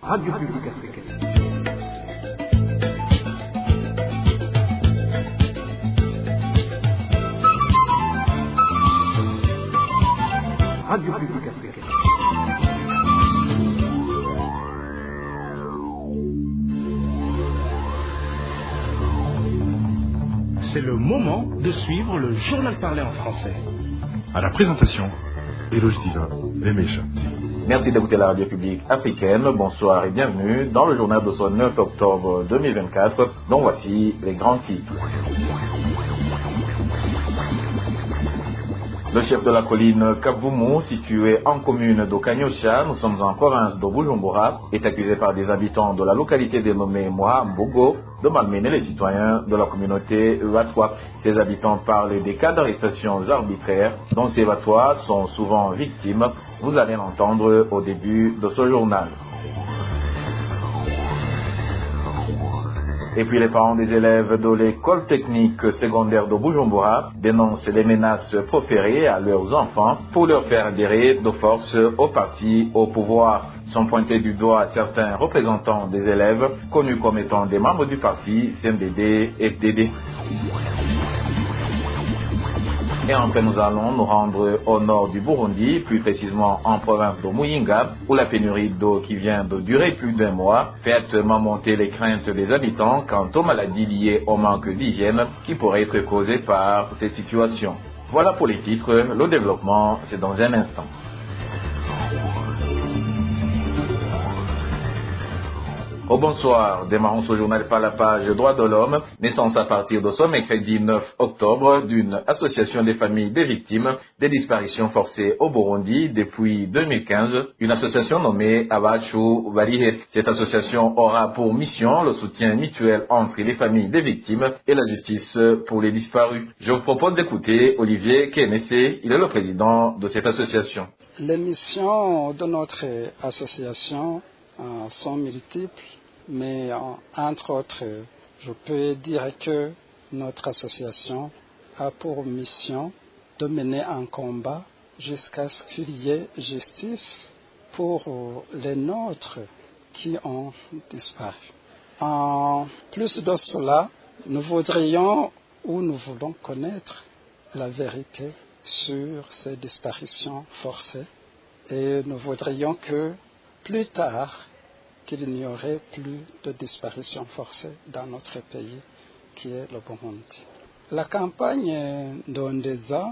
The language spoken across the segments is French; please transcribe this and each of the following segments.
Radio Publique Africaine. Radio Publique Africaine. C'est le moment de suivre le journal parlé en français. À la présentation, Eloge Diva, Lemesha. Merci d'écouter la radio publique africaine. Bonsoir et bienvenue dans le journal de ce 9 octobre 2024, dont voici les grands titres. Le chef de la colline Kavumu, situé en commune de Kanyosha, nous sommes en province de Bujumbura, est accusé par des habitants de la localité dénommée Mohambogo de malmener les citoyens de la communauté Watwa. Ces habitants parlent des cas d'arrestations arbitraires dont ces Watwa sont souvent victimes. Vous allez l'entendre au début de ce journal. Et puis les parents des élèves de l'école technique secondaire de Bujumbura dénoncent les menaces proférées à leurs enfants pour leur faire adhérer de force au parti au pouvoir. Sont pointés du doigt certains représentants des élèves connus comme étant des membres du parti CNDD et FDD. Et enfin, nous allons nous rendre au nord du Burundi, plus précisément en province de Muyinga, où la pénurie d'eau qui vient de durer plus d'un mois fait monter les craintes des habitants quant aux maladies liées au manque d'hygiène qui pourraient être causées par cette situation. Voilà pour les titres, le développement c'est dans un instant. Au bonsoir, démarrons ce journal par la page Droits de l'homme, naissance à partir de ce mercredi 9 octobre d'une association des familles des victimes des disparitions forcées au Burundi depuis 2015, une association nommée Abachu Barihe. Cette association aura pour mission le soutien mutuel entre les familles des victimes et la justice pour les disparus. Je vous propose d'écouter Olivier Kenessé, il est le président de cette association. Les missions de notre association sont multiples, mais entre autres, je peux dire que notre association a pour mission de mener un combat jusqu'à ce qu'il y ait justice pour les nôtres qui ont disparu. En plus de cela, nous voudrions ou nous voulons connaître la vérité sur ces disparitions forcées et nous voudrions que plus tard, qu'il n'y aurait plus de disparitions forcées dans notre pays, qui est le Burundi. La campagne d'Ondeza,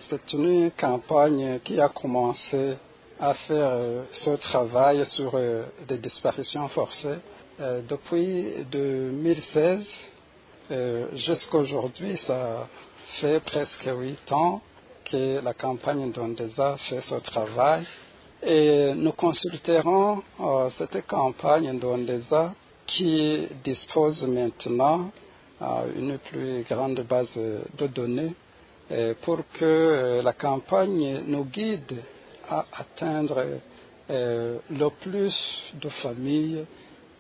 c'est une campagne qui a commencé à faire ce travail sur des disparitions forcées depuis 2016 jusqu'à aujourd'hui. Ça fait presque 8 ans que la campagne d'Ondeza fait ce travail. Et nous consulterons cette campagne d'Ondeza qui dispose maintenant d'une plus grande base de données pour que la campagne nous guide à atteindre le plus de familles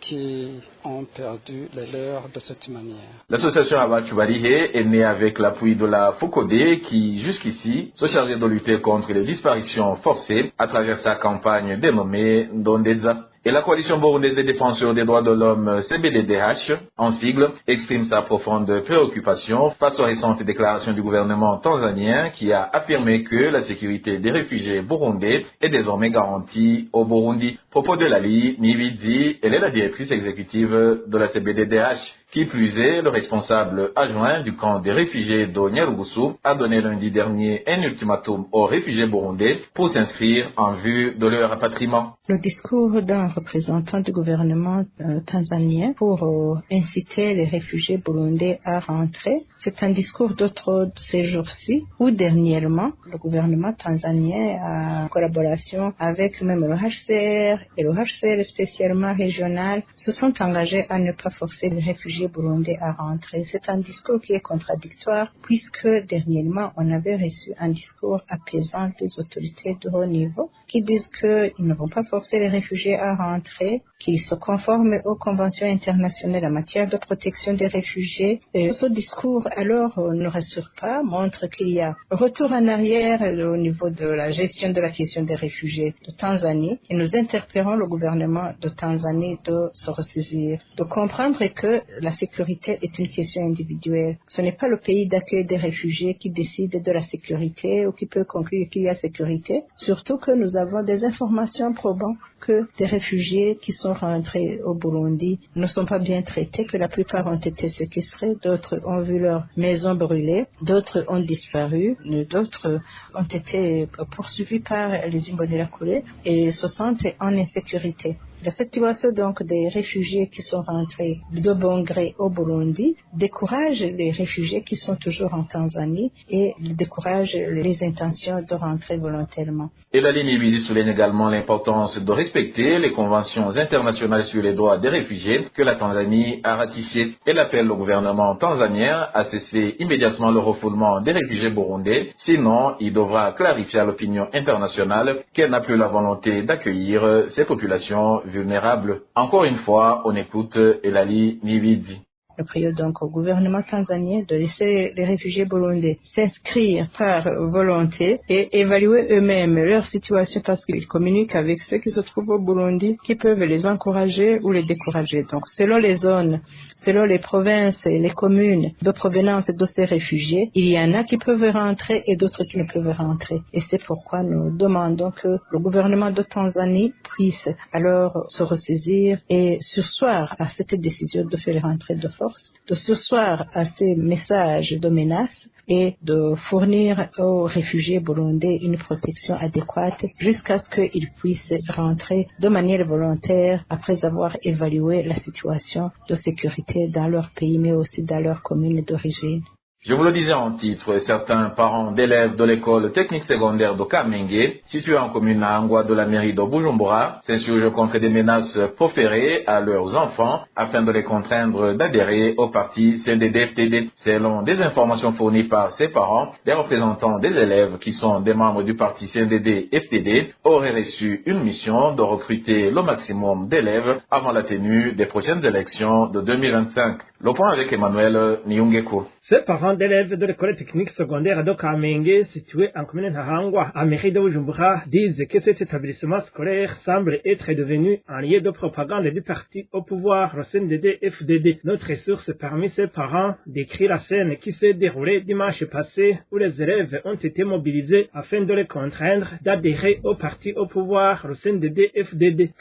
qui ont perdu les leurs de cette manière. L'association Abachu Barihe est née avec l'appui de la FOCODE qui, jusqu'ici, se chargeait de lutter contre les disparitions forcées à travers sa campagne dénommée Ndondeza. Et la coalition burundaise des défenseurs des droits de l'homme CBDDH, en sigle, exprime sa profonde préoccupation face aux récentes déclarations du gouvernement tanzanien qui a affirmé que la sécurité des réfugiés burundais est désormais garantie au Burundi. Propos de Lali Nividzi, elle est la directrice exécutive de la CBDDH. Qui plus est, le responsable adjoint du camp des réfugiés de Nyarugusu a donné lundi dernier un ultimatum aux réfugiés burundais pour s'inscrire en vue de leur rapatriement. Le discours d'un représentant du gouvernement tanzanien pour inciter les réfugiés burundais à rentrer, c'est un discours d'autres ces jours-ci où dernièrement le gouvernement tanzanien, en collaboration avec même le HCR et le HCR spécialement régional, se sont engagés à ne pas forcer les réfugiés burundais à rentrer. C'est un discours qui est contradictoire puisque dernièrement on avait reçu un discours apaisant des autorités de haut niveau qui disent qu'ils ne vont pas forcer les réfugiés à rentrer, qu'ils se conforment aux conventions internationales en matière de protection des réfugiés. Et ce discours, alors, ne rassure pas, montre qu'il y a retour en arrière au niveau de la gestion de la question des réfugiés de Tanzanie. Et nous interpellons le gouvernement de Tanzanie de se ressaisir, de comprendre que la sécurité est une question individuelle. Ce n'est pas le pays d'accueil des réfugiés qui décide de la sécurité ou qui peut conclure qu'il y a sécurité. Surtout que nous avons des informations probant que des réfugiés qui sont rentrés au Burundi ne sont pas bien traités, que la plupart ont été séquestrés, d'autres ont vu leur maison brûlée, d'autres ont disparu, d'autres ont été poursuivis par les Imbonerakure et se sentent en insécurité. La situation donc des réfugiés qui sont rentrés de bon gré au Burundi décourage les réfugiés qui sont toujours en Tanzanie et décourage les intentions de rentrer volontairement. Et la ligne Ibili souligne également l'importance de respecter les conventions internationales sur les droits des réfugiés que la Tanzanie a ratifiées. Elle appelle au gouvernement tanzanien à cesser immédiatement le refoulement des réfugiés burundais, sinon il devra clarifier à l'opinion internationale qu'elle n'a plus la volonté d'accueillir ces populations vulnérables. Encore une fois, on écoute Elali Nividi. Nous prions donc au gouvernement tanzanien de laisser les réfugiés burundais s'inscrire par volonté et évaluer eux-mêmes leur situation parce qu'ils communiquent avec ceux qui se trouvent au Burundi qui peuvent les encourager ou les décourager. Donc selon les zones, selon les provinces et les communes de provenance de ces réfugiés, il y en a qui peuvent rentrer et d'autres qui ne peuvent rentrer. Et c'est pourquoi nous demandons que le gouvernement de Tanzanie puisse alors se ressaisir et surseoir à cette décision de faire rentrer de force, de surseoir à ces messages de menaces et de fournir aux réfugiés burundais une protection adéquate jusqu'à ce qu'ils puissent rentrer de manière volontaire après avoir évalué la situation de sécurité dans leur pays mais aussi dans leur commune d'origine. Je vous le disais en titre, certains parents d'élèves de l'école technique secondaire de Kamenge, située en commune à Angwa de la mairie de Bujumbura, s'insurgent contre des menaces proférées à leurs enfants afin de les contraindre d'adhérer au parti CNDD-FDD. Selon des informations fournies par ses parents, les représentants des élèves qui sont des membres du parti CNDD-FDD auraient reçu une mission de recruter le maximum d'élèves avant la tenue des prochaines élections de 2025. Le point avec Emmanuel Niungeko. Ces parents d'élèves de l'école technique secondaire de Kamenge, située en commune Ntahangwa, à mairie de Bujumbura, disent que cet établissement scolaire semble être devenu un lieu de propagande du parti au pouvoir, le CNDD-FDD. Notre source parmi ces parents décrit la scène qui s'est déroulée dimanche passé, où les élèves ont été mobilisés afin de les contraindre d'adhérer au parti au pouvoir, le CNDD-FDD.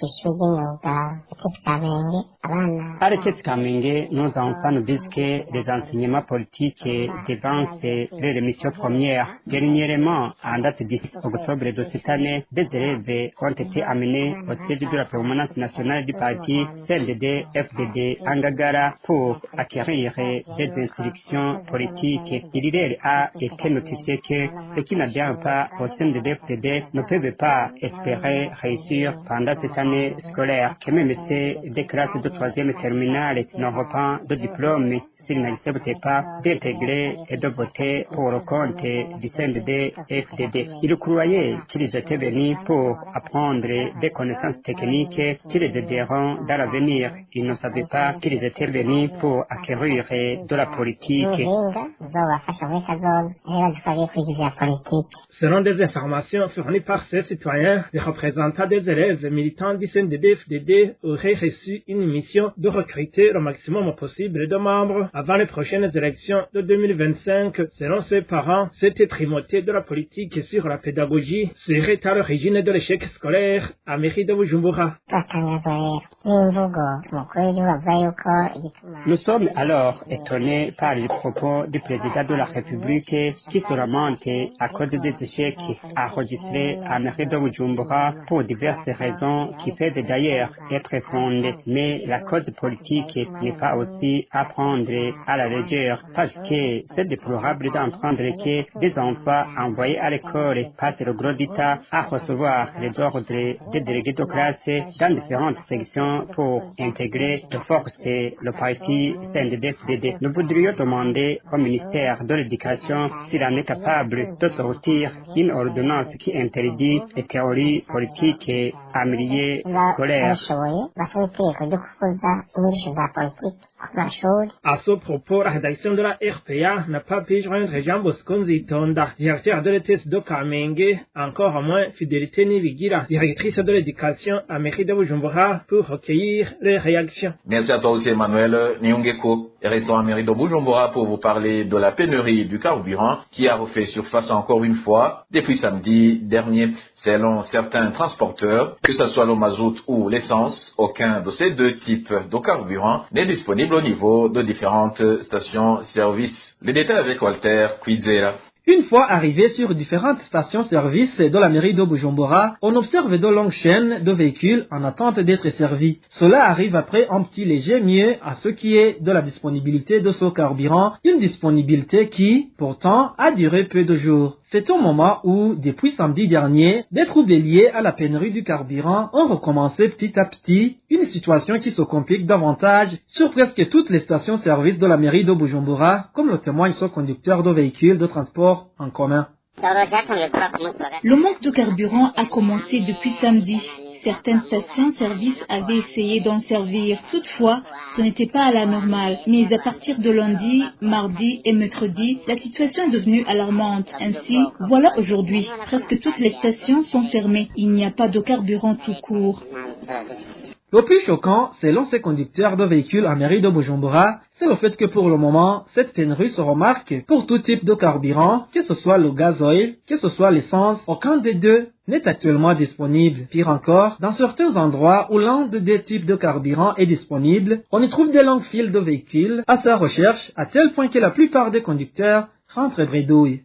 À l'école Kamenge, nos enfants nous disent que les enseignements politiques devancent les missions premières. Dernièrement, en date 10 octobre de cette année, des élèves ont été amenés au siège de la permanence nationale du parti CNDD-FDD en Ngagara pour acquérir des instructions politiques. Il leur a été notifié que ceux qui n'adhèrent pas au CNDD-FDD ne peuvent pas espérer réussir pendant cette année scolaire, que même ceux des classes de 3e terminale n'auront pas de diplôme s'ils n'acceptent pas d'intégrer et de voter pour le compte du CNDD-FDD. Ils croyaient qu'ils étaient venus pour apprendre des connaissances techniques qui les aideront dans l'avenir. Ils ne savaient pas qu'ils étaient venus pour acquérir de la politique. Selon des informations fournies par ces citoyens, les représentants des élèves militants du CNDD-FDD auraient reçu une mission de recruter le maximum possible de membres avant les prochaines élections de 2025. Selon ses parents, cette primauté de la politique sur la pédagogie serait à l'origine de l'échec scolaire à mairie de Bujumbura. Nous sommes alors étonnés par les propos du président de la République qui se lamente à cause des échecs enregistrés à mairie de Bujumbura pour diverses raisons qui peuvent d'ailleurs être fondées. Mais la cause politique n'est pas aussi à prendre à la légère parce que réalité, c'est déplorable d'entendre que des enfants envoyés à l'école passent le gros du temps à recevoir les ordres des délégués de classe dans différentes sections pour intégrer de force le parti CNDD-FDD. Nous voudrions demander au ministère de l'Éducation s'il en est capable de sortir une ordonnance qui interdit les théories politiques en milieu scolaire. À ce propos, la rédaction de la RPA n'a pas pu joindre Jean Bosco Nzitonda, directeur de l'ETS de Kamenge, encore moins Fidélité Nibigira, directrice de l'éducation à mairie de Bujumbura, pour recueillir les réactions. Merci à toi aussi Emmanuel Nyungeko. Et restons à mairie de Bujumbura pour vous parler de la pénurie du carburant qui a refait surface encore une fois depuis samedi dernier. Selon certains transporteurs, que ce soit le mazout ou l'essence, aucun de ces deux types de carburant n'est disponible au niveau de différentes stations-service. Les détails avec Walter Kwizera. Une fois arrivé sur différentes stations-service de la mairie de Bujumbura, on observe de longues chaînes de véhicules en attente d'être servis. Cela arrive après un petit léger mieux à ce qui est de la disponibilité de ce carburant, une disponibilité qui, pourtant, a duré peu de jours. C'est au moment où, depuis samedi dernier, des troubles liés à la pénurie du carburant ont recommencé petit à petit, une situation qui se complique davantage sur presque toutes les stations-service de la mairie de Bujumbura, comme le témoigne ce conducteur de véhicules de transport en commun. Le manque de carburant a commencé depuis samedi. Certaines stations-service avaient essayé d'en servir. Toutefois, ce n'était pas à la normale. Mais à partir de lundi, mardi et mercredi, la situation est devenue alarmante. Ainsi, voilà aujourd'hui, presque toutes les stations sont fermées. Il n'y a pas de carburant tout court. Le plus choquant, selon ces conducteurs de véhicules en mairie de Bujumbura, c'est le fait que pour le moment, cette pénurie se remarque pour tout type de carburant, que ce soit le gasoil, que ce soit l'essence, aucun des deux n'est actuellement disponible. Pire encore, dans certains endroits où l'un des deux types de carburant est disponible, on y trouve des longues files de véhicules à sa recherche, à tel point que la plupart des conducteurs rentrent bredouilles.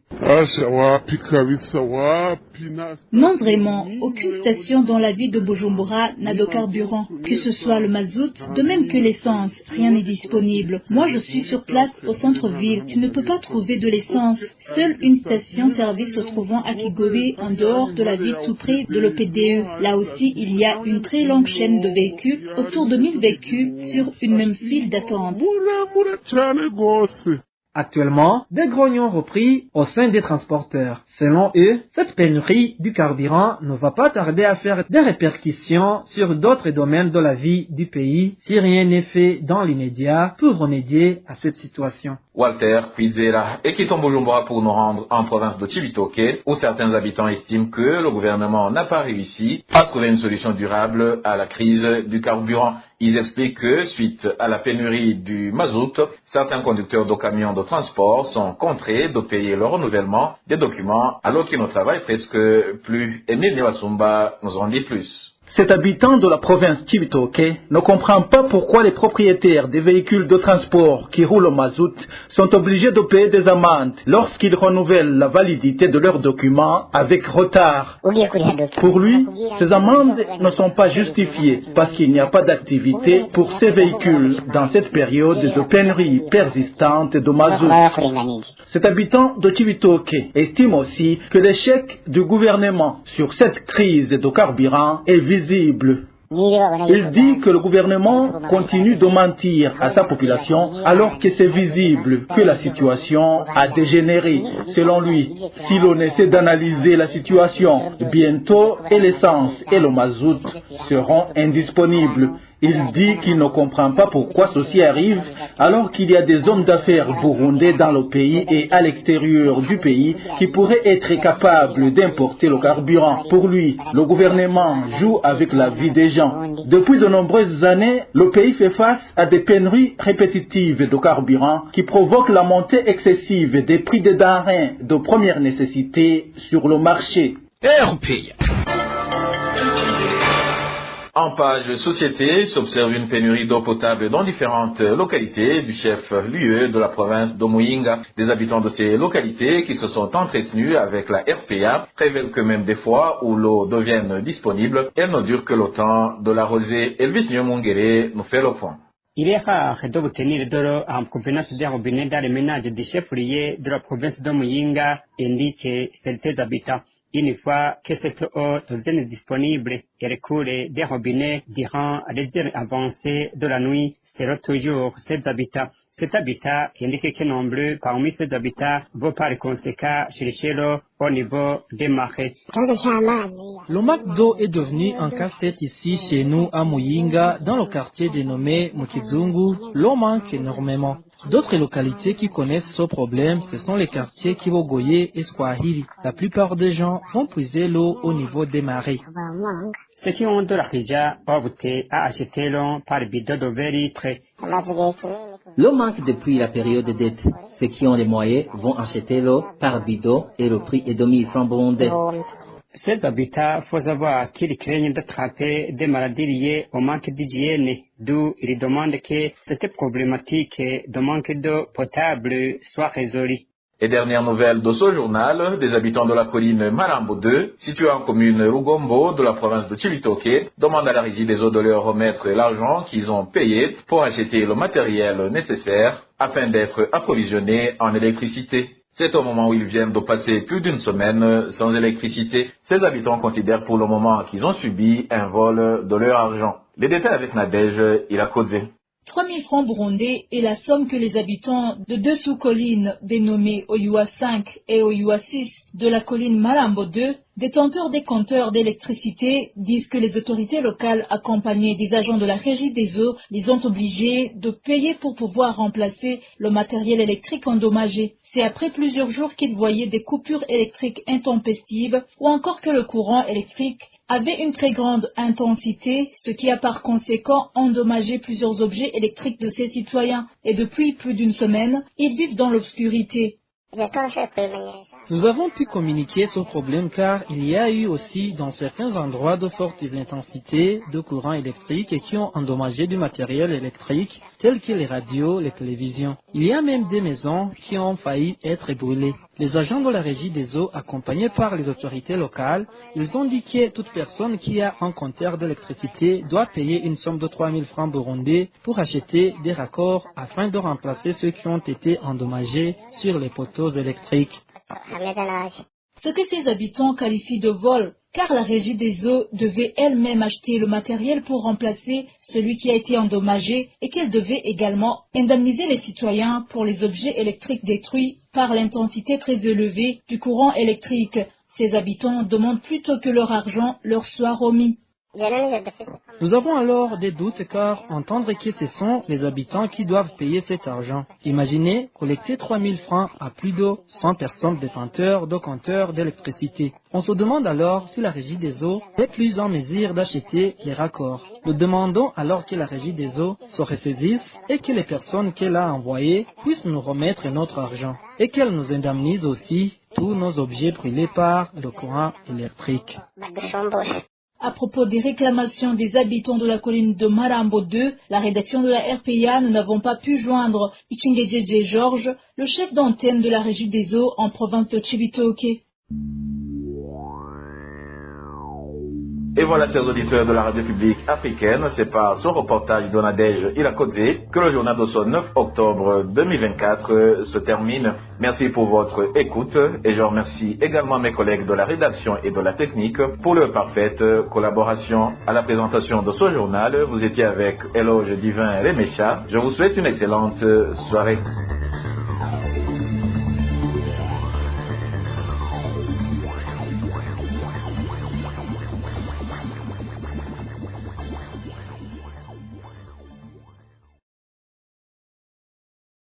Non vraiment, aucune station dans la ville de Bujumbura n'a de carburant, que ce soit le mazout, de même que l'essence, rien n'est disponible. Moi je suis sur place au centre-ville, tu ne peux pas trouver de l'essence. Seule une station-service se trouvant à Kigobe, en dehors de la ville tout près de l'EPDE. Là aussi il y a une très longue chaîne de véhicules, autour de 1000 véhicules sur une même file d'attente. Actuellement, des grognons repris au sein des transporteurs. Selon eux, cette pénurie du carburant ne va pas tarder à faire des répercussions sur d'autres domaines de la vie du pays si rien n'est fait dans l'immédiat pour remédier à cette situation. Walter Kwizera. Et quittons Bujumbura pour nous rendre en province de Cibitoke, où certains habitants estiment que le gouvernement n'a pas réussi à trouver une solution durable à la crise du carburant. Ils expliquent que, suite à la pénurie du mazout, certains conducteurs de camions de transport sont contraints de payer le renouvellement des documents, alors qu'ils ne travaillent presque plus. Emile Newasumba nous en dit plus. Cet habitant de la province Cibitoke ne comprend pas pourquoi les propriétaires des véhicules de transport qui roulent au mazout sont obligés de payer des amendes lorsqu'ils renouvellent la validité de leurs documents avec retard. Pour lui, ces amendes ne sont pas justifiées parce qu'il n'y a pas d'activité pour ces véhicules dans cette période de pénurie persistante de mazout. Cet habitant de Cibitoke estime aussi que l'échec du gouvernement sur cette crise de carburant est visible. Il dit que le gouvernement continue de mentir à sa population alors que c'est visible que la situation a dégénéré. Selon lui, si l'on essaie d'analyser la situation, bientôt l'essence et le mazout seront indisponibles. Il dit qu'il ne comprend pas pourquoi ceci arrive alors qu'il y a des hommes d'affaires burundais dans le pays et à l'extérieur du pays qui pourraient être capables d'importer le carburant. Pour lui, le gouvernement joue avec la vie des gens. Depuis de nombreuses années, le pays fait face à des pénuries répétitives de carburant qui provoquent la montée excessive des prix des denrées de première nécessité sur le marché. En page société, s'observe une pénurie d'eau potable dans différentes localités du chef-lieu de la province de Muyinga. Des habitants de ces localités qui se sont entretenus avec la RPA révèlent que même des fois où l'eau devient disponible, elle ne dure que le temps de l'arroser. Elvis Nyomungere nous fait le point. Il est rare d'obtenir de l'eau en provenance des robinets dans les ménages des chefs-lieux de la province de Muyinga, indique certains habitants. Une fois que cette eau devient disponible et recoule des robinets durant les heures avancées de la nuit, selon toujours ces habitants. Cet habitat indique que nombreux parmi ces habitants vont par conséquent chercher l'eau au niveau des marais. Le manque d'eau est devenu un casse-tête ici chez nous à Muyinga, dans le quartier dénommé Mukizungu. L'eau manque énormément. D'autres localités qui connaissent ce problème, ce sont les quartiers Kibogoye et Swahili. La plupart des gens vont puiser l'eau au niveau des marais. Ceux qui ont de l'argent optent à acheter l'eau par bidon de 20 litres. L'eau manque depuis la période de dette. Ceux qui ont les moyens vont acheter l'eau par bidon et le prix est de 1000 francs burundais. Ces habitants, faut savoir qu'ils craignent d'attraper des maladies liées au manque d'hygiène, d'où ils demandent que cette problématique de manque d'eau potable soit résolue. Et dernière nouvelle de ce journal, des habitants de la colline Marambo 2, située en commune Rugombo de la province de Chibitoke, demandent à la régie des eaux de leur remettre l'argent qu'ils ont payé pour acheter le matériel nécessaire afin d'être approvisionnés en électricité. C'est au moment où ils viennent de passer plus d'une semaine sans électricité. Ces habitants considèrent pour le moment qu'ils ont subi un vol de leur argent. Les détails avec Nadège, il a causé. 3 000 francs burundais est la somme que les habitants de deux sous-collines dénommées Oyua 5 et Oyua 6 de la colline Malambo 2, détenteurs des compteurs d'électricité, disent que les autorités locales accompagnées des agents de la régie des eaux les ont obligés de payer pour pouvoir remplacer le matériel électrique endommagé. C'est après plusieurs jours qu'ils voyaient des coupures électriques intempestives ou encore que le courant électrique avait une très grande intensité, ce qui a par conséquent endommagé plusieurs objets électriques de ces citoyens. Et depuis plus d'une semaine, ils vivent dans l'obscurité. Nous avons pu communiquer ce problème car il y a eu aussi dans certains endroits de fortes intensités de courant électrique et qui ont endommagé du matériel électrique tel que les radios, les télévisions. Il y a même des maisons qui ont failli être brûlées. Les agents de la régie des eaux, accompagnés par les autorités locales, ils ont dit que toute personne qui a un compteur d'électricité doit payer une somme de 3 000 francs burundais pour acheter des raccords afin de remplacer ceux qui ont été endommagés sur les poteaux électriques. Ce que ces habitants qualifient de vol, car la régie des eaux devait elle-même acheter le matériel pour remplacer celui qui a été endommagé et qu'elle devait également indemniser les citoyens pour les objets électriques détruits par l'intensité très élevée du courant électrique. Ces habitants demandent plutôt que leur argent leur soit remis. Nous avons alors des doutes car entendre que ce sont les habitants qui doivent payer cet argent. Imaginez collecter 3 000 francs à plus de 100 personnes détenteurs de compteurs d'électricité. On se demande alors si la régie des eaux est plus en mesure d'acheter les raccords. Nous demandons alors que la régie des eaux se ressaisisse et que les personnes qu'elle a envoyées puissent nous remettre notre argent et qu'elle nous indemnise aussi tous nos objets brûlés par le courant électrique. À propos des réclamations des habitants de la colline de Marambo 2, la rédaction de la RPA, nous n'avons pas pu joindre Ichingejeje Georges, le chef d'antenne de la régie des eaux en province de Chibitoke. Et voilà, chers auditeurs de la radio publique africaine, c'est par ce reportage de Nadège Ilakodze que le journal de ce 9 octobre 2024 se termine. Merci pour votre écoute et je remercie également mes collègues de la rédaction et de la technique pour leur parfaite collaboration. À la présentation de ce journal, vous étiez avec Eloge Divin Remecha. Je vous souhaite une excellente soirée.